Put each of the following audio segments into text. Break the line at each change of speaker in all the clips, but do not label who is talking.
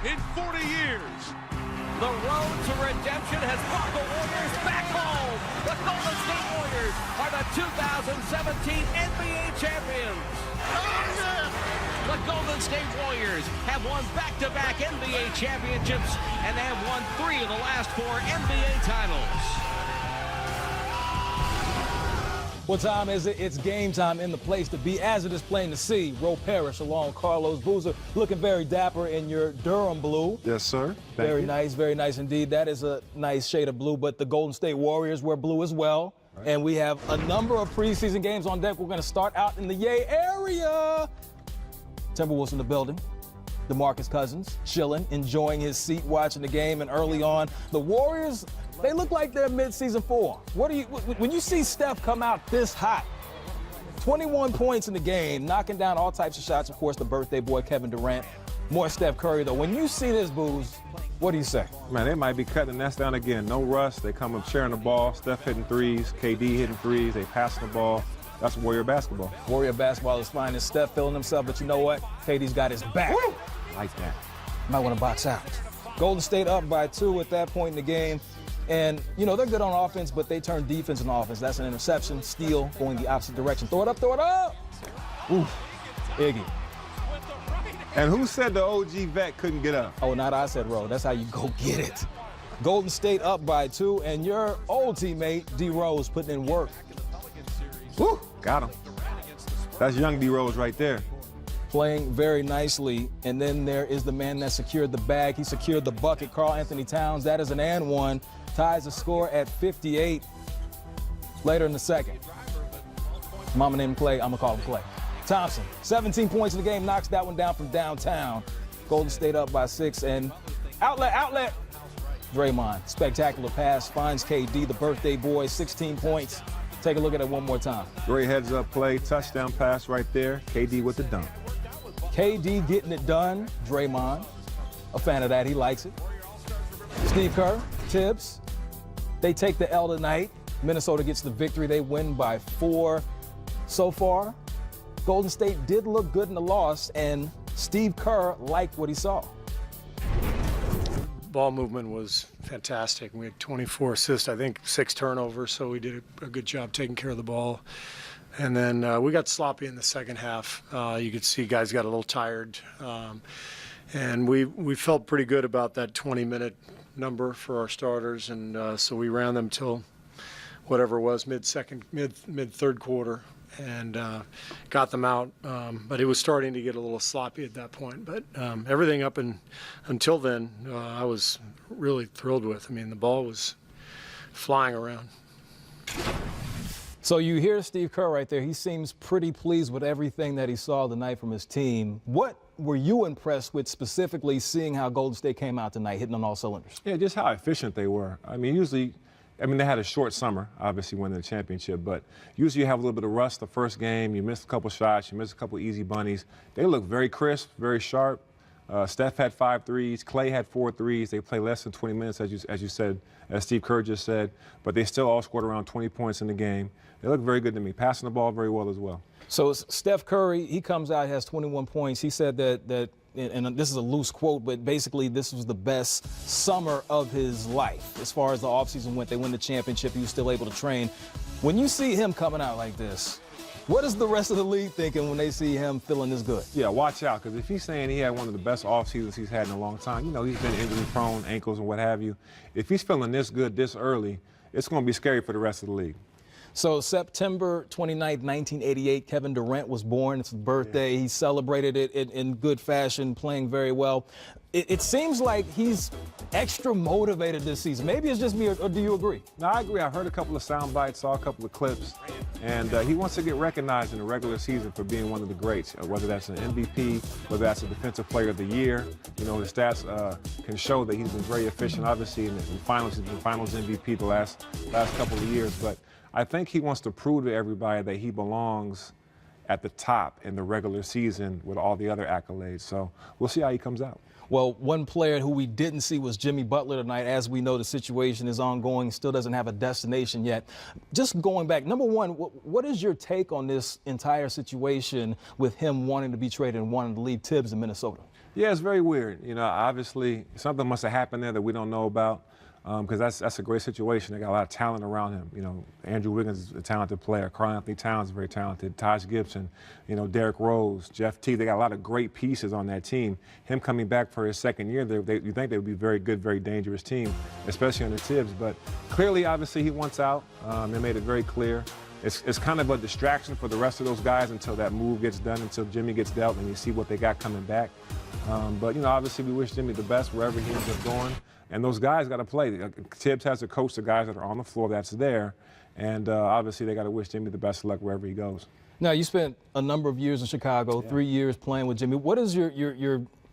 in 40 years.
The road to redemption has brought the Warriors back home. The Golden State Warriors are the 2017 NBA champions. The Golden State Warriors have won back-to-back NBA championships, and they have won 3 of the last 4 NBA titles.
What time is it? It's game time in the place to be, as it is plain to see. Ro Parrish along Carlos Boozer, looking very dapper in your Durham blue.
Yes, sir.
Very nice indeed. That is a nice shade of blue, but the Golden State Warriors wear blue as well. Right. And we have a number of preseason games on deck. We're going to start out in the Yay area. Timberwolves in the building. DeMarcus Cousins chilling, enjoying his seat, watching the game, and early on, the Warriors, they look like they're mid-season form. When you see Steph come out this hot, 21 points in the game, knocking down all types of shots, of course, the birthday boy, Kevin Durant. More Steph Curry, though. When you see this, Booze, what do you say?
Man, they might be cutting the nest down again. No rust. They come up sharing the ball. Steph hitting threes, KD hitting threes. They passing the ball. That's Warrior basketball. Warrior basketball is fine. It's Steph feeling himself, but you know what? KD's got his back.
Woo!
Like that.
Might want to box out. Golden State up by 2 at that point in the game. And, you know, they're good on offense, but they turn defense into offense. That's an interception, steal, going the opposite direction. Throw it up, throw it up. Oof, Iggy.
And who said the OG vet couldn't get up?
Oh, not I said, Ro. That's how you go get it. Golden State up by 2, and your old teammate, D. Rose, putting in work.
Woo, got him. That's young D. Rose right there.
Playing very nicely, and then there is the man that secured the bag. He secured the bucket, Karl Anthony Towns. That is an and one. Ties the score at 58 later in the second. Mama named Clay, I'm gonna call him Clay. Thompson, 17 points in the game, knocks that one down from downtown. Golden State up by 6, and outlet. Draymond, spectacular pass, finds KD, the birthday boy, 16 points. Take a look at it one more time.
Great heads-up play, touchdown pass right there. KD with the dunk.
KD getting it done. Draymond, a fan of that. He likes it. Steve Kerr, Tibbs, they take the L tonight. Minnesota gets the victory. They win by 4 so far. Golden State did look good in the loss, and Steve Kerr liked what he saw.
Ball movement was fantastic. We had 24 assists, I think 6 turnovers, so we did a good job taking care of the ball. And then we got sloppy in the second half. You could see guys got a little tired. And we felt pretty good about that 20-minute number for our starters, and so we ran them till whatever it was, mid-third quarter, and got them out. But it was starting to get a little sloppy at that point. But everything up until then, I was really thrilled with. I mean, the ball was flying around.
So you hear Steve Kerr right there. He seems pretty pleased with everything that he saw tonight from his team. What were you impressed with specifically, seeing how Golden State came out tonight, hitting on all cylinders?
Yeah, just how efficient they were. I mean, they had a short summer, obviously winning the championship, but usually you have a little bit of rust the first game. You miss a couple shots, you miss a couple easy bunnies. They look very crisp, very sharp. Steph had 5 threes. Clay had 4 threes. They play less than 20 minutes, as you said, as Steve Kerr just said, but they still all scored around 20 points in the game. They look very good to me, passing the ball very well as well.
So Steph Curry, he comes out, has 21 points. He said that, and this is a loose quote, but basically this was the best summer of his life. As far as the offseason went, they win the championship, he was still able to train. When you see him coming out like this, what is the rest of the league thinking when they see him feeling this good?
Yeah, watch out, because if he's saying he had one of the best off seasons he's had in a long time, you know, he's been injury prone, ankles and what have you. If he's feeling this good this early, it's going to be scary for the rest of the league.
So September 29th, 1988, Kevin Durant was born. It's his birthday. Yeah. He celebrated it in good fashion, playing very well. It seems like he's extra motivated this season. Maybe it's just me, or do you agree?
No, I agree. I heard a couple of sound bites, saw a couple of clips, and he wants to get recognized in the regular season for being one of the greats, whether that's an MVP, whether that's a Defensive Player of the Year. You know, his stats can show that he's been very efficient, obviously, in the finals. He's been finals MVP the last couple of years, but I think he wants to prove to everybody that he belongs at the top in the regular season with all the other accolades. So we'll see how he comes out.
Well, one player who we didn't see was Jimmy Butler tonight. As we know, the situation is ongoing, still doesn't have a destination yet. Just going back, number one, what is your take on this entire situation with him wanting to be traded and wanting to leave Tibbs in Minnesota?
Yeah, it's very weird. You know, obviously something must have happened there that we don't know about. Because that's a great situation. They got a lot of talent around him. You know, Andrew Wiggins is a talented player. Karl-Anthony Towns is very talented. Taj Gibson, you know, Derrick Rose, Jeff Teague. They got a lot of great pieces on that team. Him coming back for his second year, you think they would be a very good, very dangerous team, especially under Tibbs. But clearly, obviously, he wants out. They made it very clear. It's kind of a distraction for the rest of those guys until that move gets done, until Jimmy gets dealt, and you see what they got coming back. But, you know, obviously we wish Jimmy the best wherever he ends up going. And those guys got to play. Tibbs has to coach the guys that are on the floor that's there. And obviously they got to wish Jimmy the best of luck wherever he goes.
Now, you spent a number of years in Chicago, 3 years playing with Jimmy. What is your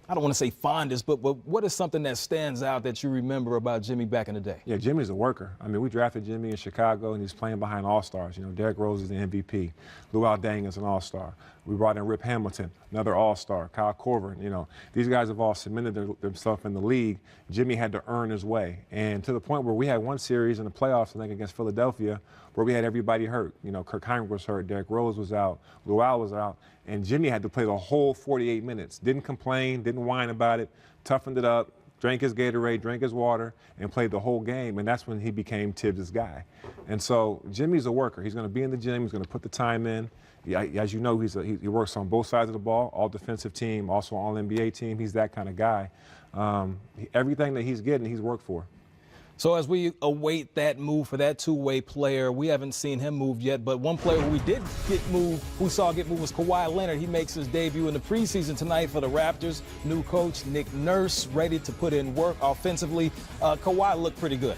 I don't want to say fondest, but what is something that stands out that you remember about Jimmy back in the day?
Yeah, Jimmy's a worker. I mean, we drafted Jimmy in Chicago, and he's playing behind all-stars. You know, Derrick Rose is the MVP. Luol Deng is an all-star. We brought in Rip Hamilton, another all-star. Kyle Korver. You know, these guys have all cemented themselves in the league. Jimmy had to earn his way, and to the point where we had one series in the playoffs, I think, against Philadelphia, where we had everybody hurt. You know, Kirk Heinrich was hurt, Derrick Rose was out, Luol was out, and Jimmy had to play the whole 48 minutes. Didn't complain, didn't whine about it, toughened it up, drank his Gatorade, drank his water, and played the whole game, and that's when he became Tibbs' guy. And so Jimmy's a worker. He's going to be in the gym. He's going to put the time in. As you know, he works on both sides of the ball, all defensive team, also all NBA team. He's that kind of guy. Everything that he's getting, he's worked for.
So as we await that move for that two-way player, we haven't seen him move yet, but one player who we did get moved, who saw get moved, was Kawhi Leonard. He makes his debut in the preseason tonight for the Raptors. New coach Nick Nurse ready to put in work offensively. Kawhi looked pretty good.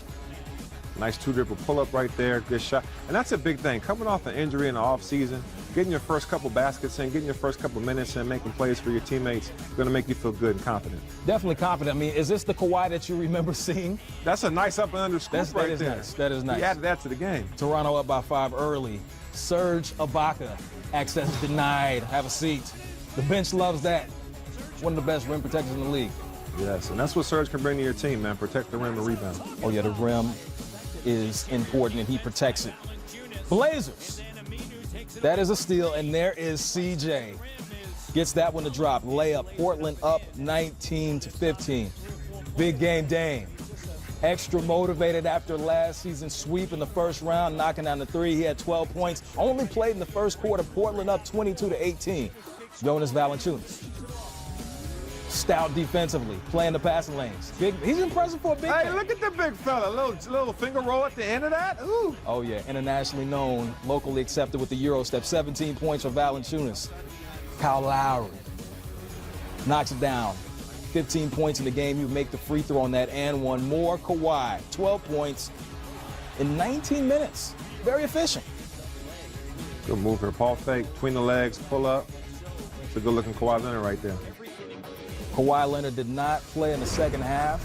Nice two-dribble pull-up right there, good shot. And that's a big thing. Coming off an injury in the offseason, getting your first couple baskets in, getting your first couple minutes in, making plays for your teammates, going to make you feel good and confident.
Definitely confident. I mean, is this the Kawhi that you remember seeing?
That's a nice up and under scoop right there.
Nice. That is nice.
He added that to the game.
Toronto up by 5 early. Serge Ibaka, access denied. Have a seat. The bench loves that. One of the best rim protectors in the league.
Yes, and that's what Serge can bring to your team, man. Protect the rim and rebound.
Oh, yeah, the rim is important, and he protects it. Blazers. That is a steal, and there is CJ. Gets that one to drop. Layup. Portland up 19-15. Big game Dame. Extra motivated after last season's sweep in the first round, knocking down the three. He had 12 points. Only played in the first quarter. Portland up 22-18. Jonas Valanciunas. Stout defensively, playing the passing lanes. He's impressive for a big
Hey,
man.
look at the big fella. Little finger roll at the end of that. Ooh.
Oh, yeah, internationally known, locally accepted with the Euro step. 17 points for Valanciunas. Kyle Lowry knocks it down. 15 points in the game. You make the free throw on that and one more. Kawhi, 12 points in 19 minutes. Very efficient.
Good move here. Paul fake, between the legs, pull up. It's a good-looking Kawhi Leonard right there.
Kawhi Leonard did not play in the second half,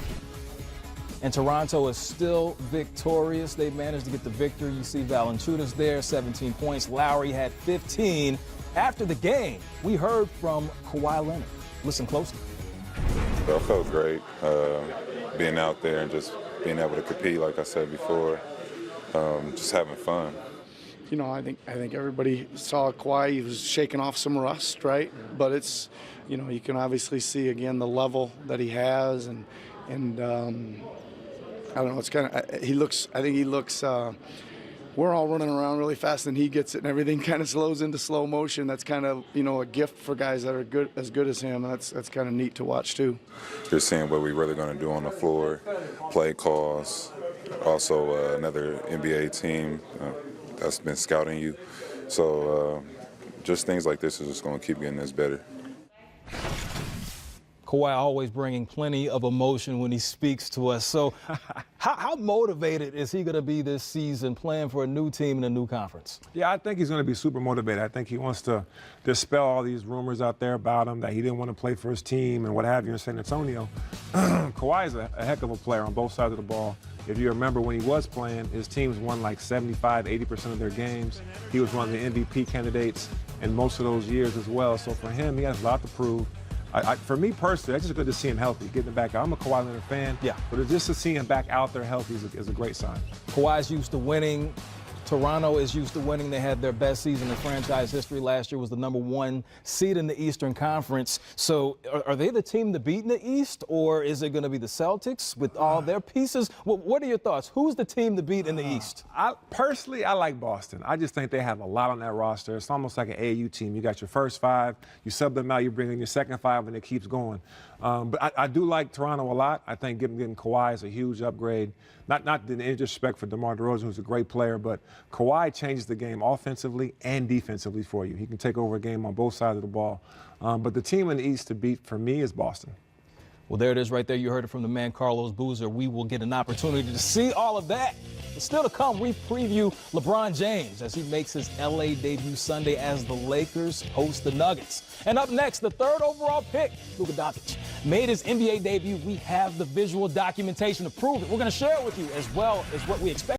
and Toronto is still victorious. They managed to get the victory. You see Valanciunas there, 17 points. Lowry had 15. After the game, we heard from Kawhi Leonard. Listen closely.
Well, it felt great being out there and just being able to compete, like I said before, just having fun.
You know, I think everybody saw Kawhi. He was shaking off some rust, right? But it's, you know, you can obviously see again the level that he has, and I don't know. It's kind of he looks. I think he looks. We're all running around really fast, and he gets it, and everything kind of slows into slow motion. That's kind of, you know, a gift for guys that are good as him. That's kind of neat to watch too.
Just seeing what we're really going to do on the floor, play calls, also another NBA team that's been scouting you. So just things like this is just going to keep getting us better.
Kawhi always bringing plenty of emotion when he speaks to us. So how motivated is he going to be this season playing for a new team in a new conference?
Yeah, I think he's going to be super motivated. I think he wants to dispel all these rumors out there about him, that he didn't want to play for his team and what have you in San Antonio. Kawhi is a heck of a player on both sides of the ball. If you remember when he was playing, his teams won like 75, 80% of their games. He was one of the MVP candidates in most of those years as well. So for him, he has a lot to prove. For me personally, it's just good to see him healthy, getting him back out. I'm a Kawhi Leonard fan, but just to see him back out there healthy is a great sign.
Kawhi's used to winning. Toronto is used to winning. They had their best season in franchise history last year, was the #1 seed in the Eastern Conference. So are they the team to beat in the East, or is it going to be the Celtics with all their pieces? What are your thoughts? Who's the team to beat in the East?
Personally, I like Boston. I just think they have a lot on that roster. It's almost like an AAU team. You got your first 5, you sub them out, you bring in your second 5, and it keeps going. But I do like Toronto a lot. I think getting Kawhi is a huge upgrade. Not in any disrespect for DeMar DeRozan, who's a great player, but Kawhi changes the game offensively and defensively for you. He can take over a game on both sides of the ball. But the team in the East to beat for me is Boston.
Well, there it is right there. You heard it from the man, Carlos Boozer. We will get an opportunity to see all of that. But still to come, we preview LeBron James as he makes his LA debut Sunday as the Lakers host the Nuggets. And up next, the 3rd overall pick, Luka Doncic, made his NBA debut. We have the visual documentation to prove it. We're going to share it with you as well as what we expect.